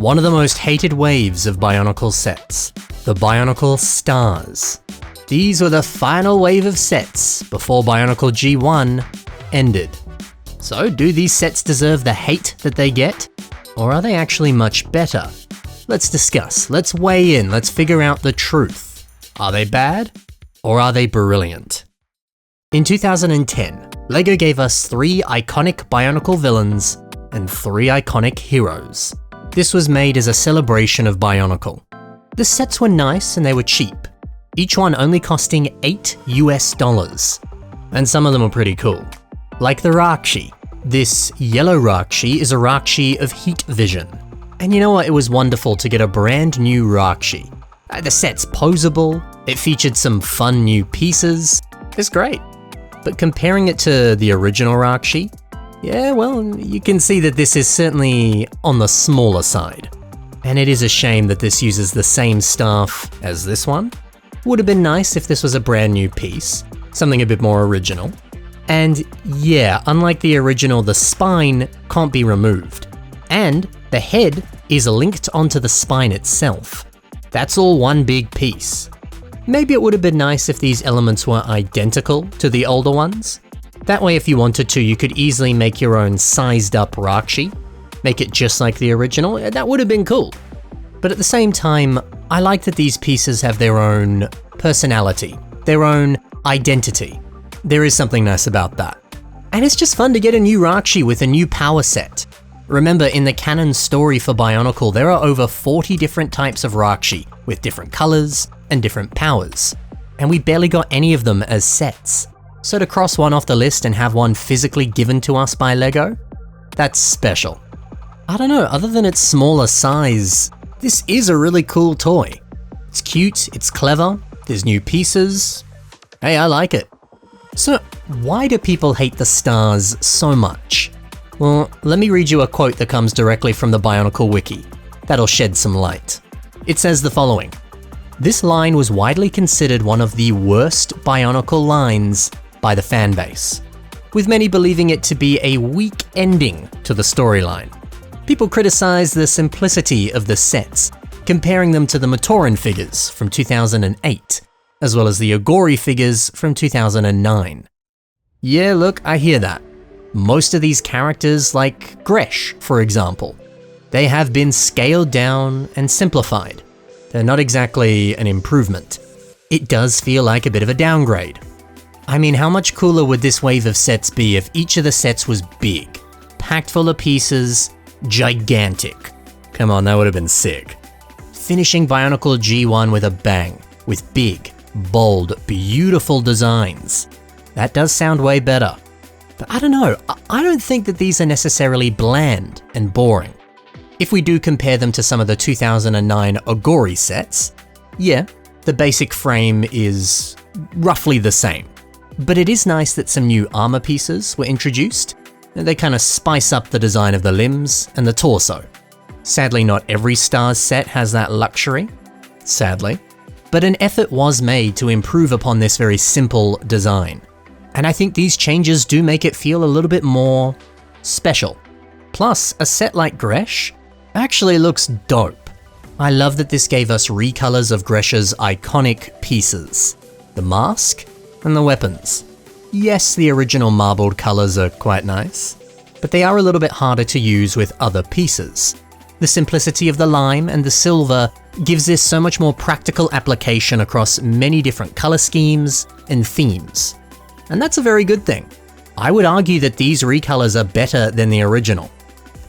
one of the most hated waves of Bionicle sets, the Bionicle Stars. These were the final wave of sets before Bionicle G1 ended. So do these sets deserve the hate that they get? Or are they actually much better? Let's discuss, let's weigh in, let's figure out the truth. Are they bad? Or are they brilliant? In 2010, LEGO gave us 3 iconic Bionicle villains and 3 iconic heroes. This was made as a celebration of Bionicle. The sets were nice and they were cheap, each one only costing $8 US. And some of them were pretty cool. Like the Rahkshi. This yellow Rahkshi is a Rahkshi of heat vision. And you know what, it was wonderful to get a brand new Rahkshi. The set's posable, it featured some fun new pieces, it's great. But comparing it to the original Rahkshi, yeah, well, you can see that this is certainly on the smaller side. And it is a shame that this uses the same staff as this one. Would have been nice if this was a brand new piece, something a bit more original. And yeah, unlike the original, the spine can't be removed. And the head is linked onto the spine itself. That's all one big piece. Maybe it would have been nice if these elements were identical to the older ones. That way, if you wanted to, you could easily make your own sized up Rahkshi, make it just like the original. That would have been cool. But at the same time, I like that these pieces have their own personality, their own identity. There is something nice about that. And it's just fun to get a new Rahkshi with a new power set. Remember, in the canon story for Bionicle, there are over 40 different types of Rahkshi, with different colors and different powers. And we barely got any of them as sets. So to cross one off the list and have one physically given to us by LEGO, that's special. I don't know, other than its smaller size, this is a really cool toy. It's cute, it's clever, there's new pieces. Hey, I like it. So why do people hate the stars so much? Well, let me read you a quote that comes directly from the Bionicle wiki. That'll shed some light. It says the following: "This line was widely considered one of the worst Bionicle lines by the fanbase, with many believing it to be a weak ending to the storyline. People criticized the simplicity of the sets, comparing them to the Matoran figures from 2008, as well as the Ogori figures from 2009. Yeah, look, I hear that. Most of these characters, like Gresh, for example, they have been scaled down and simplified. They're not exactly an improvement. It does feel like a bit of a downgrade. I mean, how much cooler would this wave of sets be if each of the sets was big, packed full of pieces, gigantic? Come on, that would have been sick. Finishing Bionicle G1 with a bang, with big, bold, beautiful designs. That does sound way better. But I don't know, I don't think that these are necessarily bland and boring. If we do compare them to some of the 2009 Ogori sets, yeah, the basic frame is roughly the same. But it is nice that some new armor pieces were introduced. They kind of spice up the design of the limbs and the torso. Sadly, not every Stars set has that luxury, sadly. But an effort was made to improve upon this very simple design. And I think these changes do make it feel a little bit more special. Plus, a set like Gresh actually looks dope. I love that this gave us recolors of Gresh's iconic pieces. The mask and the weapons. Yes, the original marbled colors are quite nice, but they are a little bit harder to use with other pieces. The simplicity of the lime and the silver gives this so much more practical application across many different color schemes and themes. And that's a very good thing. I would argue that these recolors are better than the original,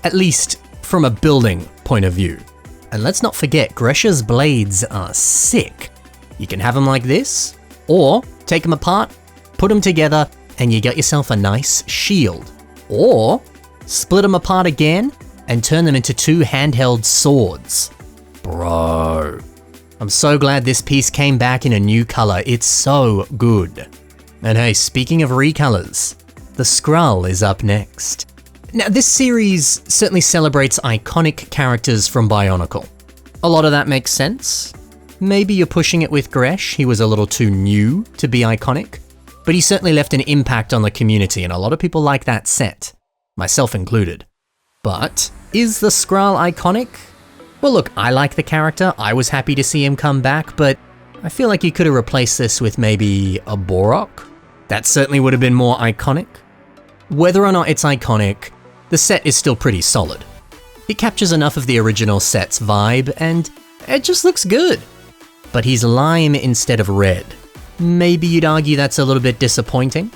at least from a building point of view. And let's not forget, Gresh's blades are sick. You can have them like this, or take them apart, put them together, and you get yourself a nice shield. Or split them apart again and turn them into 2 handheld swords. Bro, I'm so glad this piece came back in a new color. It's so good. And hey, speaking of recolors, the Skrall is up next. Now, this series certainly celebrates iconic characters from Bionicle. A lot of that makes sense. Maybe you're pushing it with Gresh, he was a little too new to be iconic, but he certainly left an impact on the community and a lot of people like that set, myself included. But is the Skrall iconic? Well look, I like the character, I was happy to see him come back, but I feel like you could have replaced this with maybe a Borok. That certainly would have been more iconic. Whether or not it's iconic, the set is still pretty solid. It captures enough of the original set's vibe, and it just looks good. But he's lime instead of red. Maybe you'd argue that's a little bit disappointing.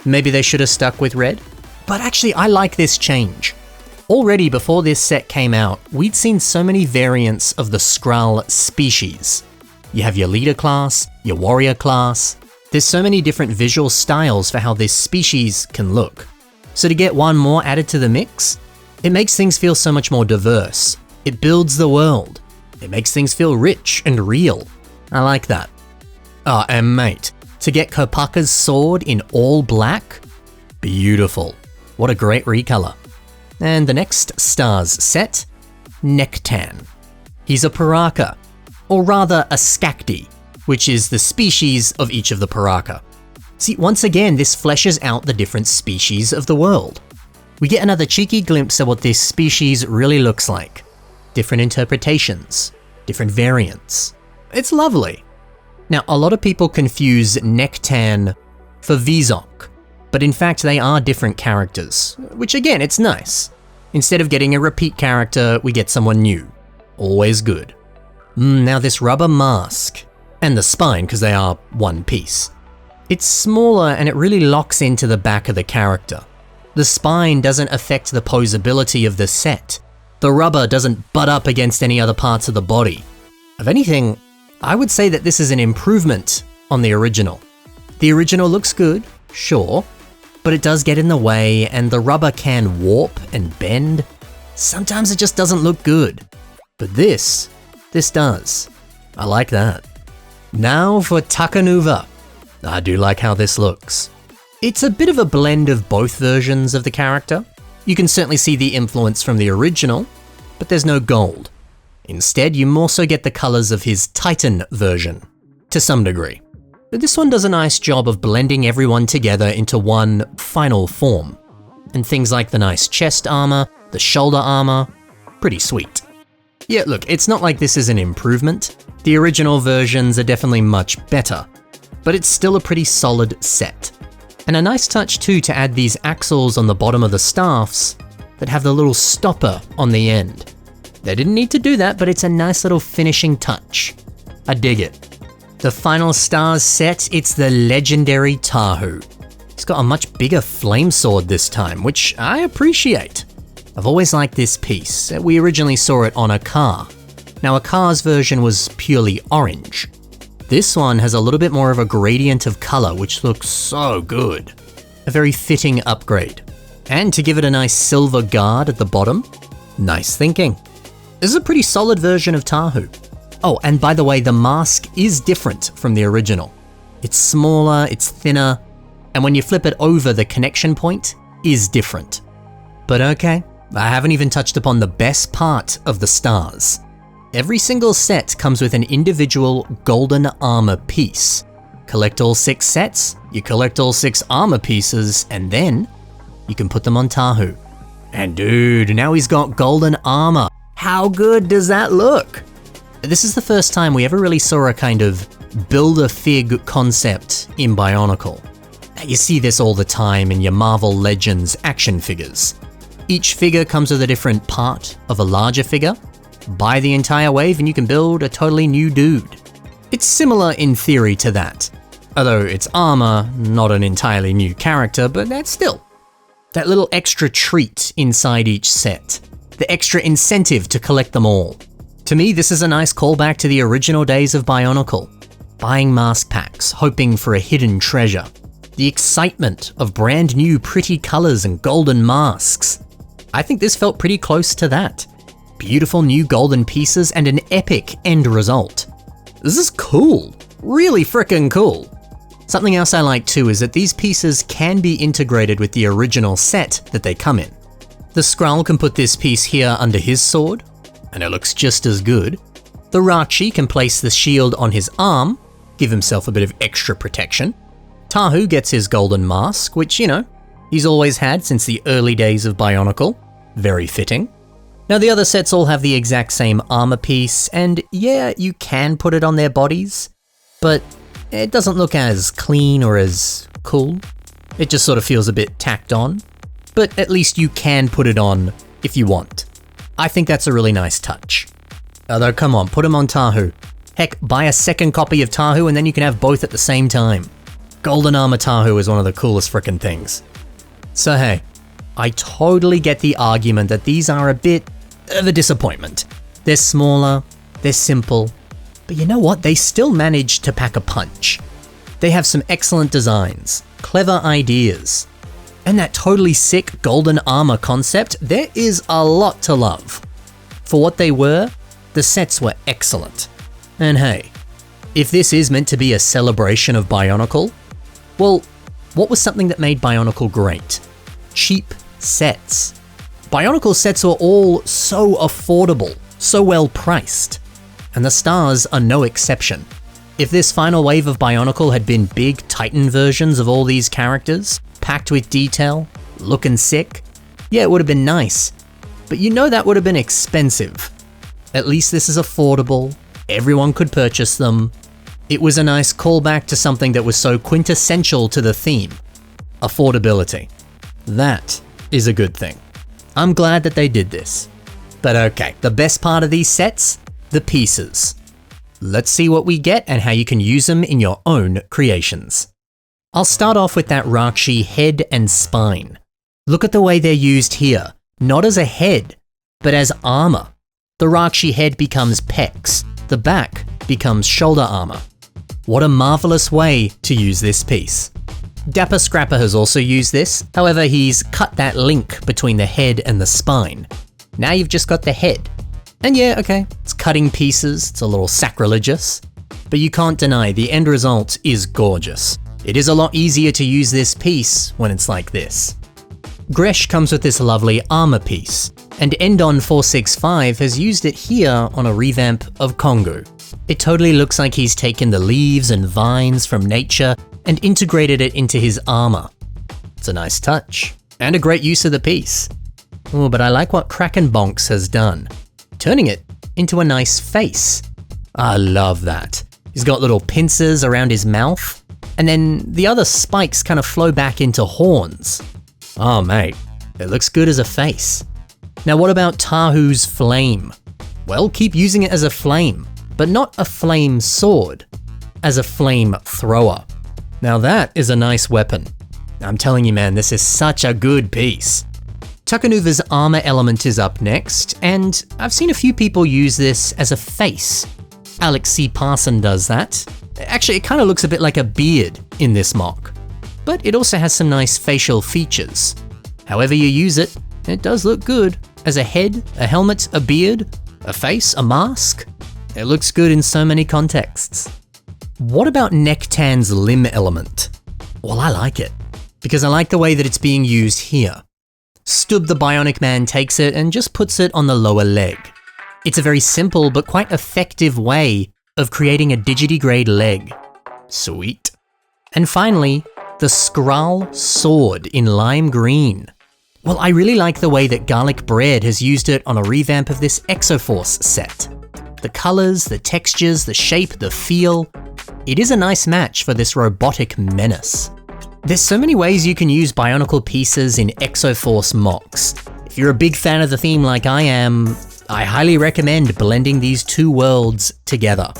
Maybe they should have stuck with red. But actually, I like this change. Already before this set came out, we'd seen so many variants of the Skrall species. You have your leader class, your warrior class. There's so many different visual styles for how this species can look. So to get one more added to the mix, it makes things feel so much more diverse. It builds the world. It makes things feel rich and real. I like that. Oh, and mate, to get Kopaka's sword in all black? Beautiful. What a great recolor. And the next stars set, Nektann. He's a Paraka, or rather a Skakdi, which is the species of each of the Paraka. See, once again, this fleshes out the different species of the world. We get another cheeky glimpse of what this species really looks like. Different interpretations, different variants. It's lovely. Now, a lot of people confuse Nektann for Vizok, but in fact they are different characters, which again, it's nice. Instead of getting a repeat character, we get someone new. Always good. Now this rubber mask, and the spine, because they are one piece. It's smaller and it really locks into the back of the character. The spine doesn't affect the posability of the set. The rubber doesn't butt up against any other parts of the body. If anything, I would say that this is an improvement on the original. The original looks good, sure, but it does get in the way and the rubber can warp and bend. Sometimes it just doesn't look good. But this does. I like that. Now for Takanuva. I do like how this looks. It's a bit of a blend of both versions of the character. You can certainly see the influence from the original, but there's no gold. Instead, you more so get the colors of his Titan version, to some degree. But this one does a nice job of blending everyone together into one final form. And things like the nice chest armor, the shoulder armor, pretty sweet. Yeah, look, it's not like this is an improvement. The original versions are definitely much better, but it's still a pretty solid set. And a nice touch too to add these axles on the bottom of the staffs that have the little stopper on the end. They didn't need to do that, but it's a nice little finishing touch. I dig it. The final stars set, it's the legendary Tahu. He's got a much bigger flame sword this time, which I appreciate. I've always liked this piece. We originally saw it on a car. Now a car's version was purely orange. This one has a little bit more of a gradient of color, which looks so good. A very fitting upgrade. And to give it a nice silver guard at the bottom, nice thinking. This is a pretty solid version of Tahu. Oh, and by the way, the mask is different from the original. It's smaller, it's thinner, and when you flip it over, the connection point is different. But okay, I haven't even touched upon the best part of the stars. Every single set comes with an individual golden armor piece. Collect all 6 sets, you collect all 6 armor pieces, and then you can put them on Tahu. And dude, now he's got golden armor. How good does that look? This is the first time we ever really saw a kind of Build-A-Fig concept in Bionicle. Now, you see this all the time in your Marvel Legends action figures. Each figure comes with a different part of a larger figure. Buy the entire wave and you can build a totally new dude. It's similar in theory to that. Although it's armor, not an entirely new character, but that's still. That little extra treat inside each set. The extra incentive to collect them all. To me, this is a nice callback to the original days of Bionicle. Buying mask packs, hoping for a hidden treasure. The excitement of brand new pretty colors and golden masks. I think this felt pretty close to that. Beautiful new golden pieces and an epic end result. This is cool. Really frickin' cool. Something else I like too is that these pieces can be integrated with the original set that they come in. The Skrall can put this piece here under his sword, and it looks just as good. The Rahkshi can place the shield on his arm, give himself a bit of extra protection. Tahu gets his golden mask, which, you know, he's always had since the early days of Bionicle. Very fitting. Now the other sets all have the exact same armor piece, and yeah, you can put it on their bodies, but it doesn't look as clean or as cool. It just sort of feels a bit tacked on, but at least you can put it on if you want. I think that's a really nice touch. Although come on, put them on Tahu. Heck, buy a second copy of Tahu and then you can have both at the same time. Golden armor Tahu is one of the coolest frickin' things. So hey, I totally get the argument that these are a bit of a disappointment. They're smaller, they're simple, but you know what? They still manage to pack a punch. They have some excellent designs, clever ideas, and that totally sick golden armor concept. There is a lot to love. For what they were, the sets were excellent. And hey, if this is meant to be a celebration of Bionicle, well, what was something that made Bionicle great? Cheap sets. Bionicle sets are all so affordable, so well priced, and the stars are no exception. If this final wave of Bionicle had been big Titan versions of all these characters, packed with detail, looking sick, yeah, it would have been nice, but you know that would have been expensive. At least this is affordable, everyone could purchase them. It was a nice callback to something that was so quintessential to the theme, affordability. That is a good thing. I'm glad that they did this. But okay, the best part of these sets? The pieces. Let's see what we get and how you can use them in your own creations. I'll start off with that Rahkshi head and spine. Look at the way they're used here, not as a head, but as armor. The Rahkshi head becomes pecs, the back becomes shoulder armor. What a marvelous way to use this piece. Dapper Scrapper has also used this, however he's cut that link between the head and the spine. Now you've just got the head. And yeah, okay, it's cutting pieces, it's a little sacrilegious, but you can't deny the end result is gorgeous. It is a lot easier to use this piece when it's like this. Gresh comes with this lovely armor piece, and Endon465 has used it here on a revamp of Kongu. It totally looks like he's taken the leaves and vines from nature and integrated it into his armor. It's a nice touch, and a great use of the piece. Oh, but I like what Kraken Bonks has done, turning it into a nice face. I love that. He's got little pincers around his mouth, and then the other spikes kind of flow back into horns. Oh mate, it looks good as a face. Now what about Tahu's flame? Well, keep using it as a flame, but not a flame sword, as a flame thrower. Now that is a nice weapon. I'm telling you man, this is such a good piece. Takanuva's armor element is up next, and I've seen a few people use this as a face. Alex C. Parson does that. Actually, it kind of looks a bit like a beard in this mock, but it also has some nice facial features. However you use it, it does look good. As a head, a helmet, a beard, a face, a mask. It looks good in so many contexts. What about Nektann's limb element? Well, I like it, because I like the way that it's being used here. Stub the Bionic Man takes it and just puts it on the lower leg. It's a very simple but quite effective way of creating a digitigrade leg. Sweet. And finally, the Skrall sword in lime green. Well, I really like the way that Garlic Bread has used it on a revamp of this Exoforce set. The colors, the textures, the shape, the feel. It is a nice match for this robotic menace. There's so many ways you can use Bionicle pieces in Exoforce mocks. If you're a big fan of the theme like I am, I highly recommend blending these two worlds together.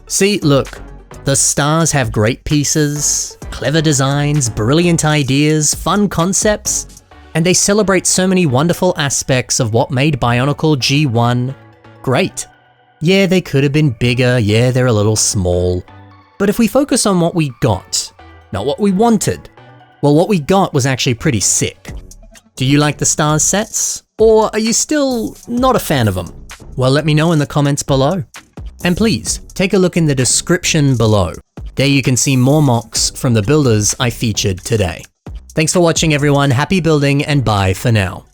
See, look, the stars have great pieces, clever designs, brilliant ideas, fun concepts, and they celebrate so many wonderful aspects of what made Bionicle G1 great. Yeah, they could have been bigger, yeah, they're a little small, but if we focus on what we got, not what we wanted, well, what we got was actually pretty sick. Do you like the stars sets? Or are you still not a fan of them? Well, let me know in the comments below. And please, take a look in the description below. There you can see more mocks from the builders I featured today. Thanks for watching everyone, happy building, and bye for now.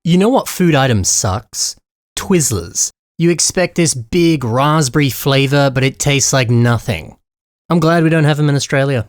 You know what food item sucks? Twizzlers. You expect this big raspberry flavour, but it tastes like nothing. I'm glad we don't have them in Australia.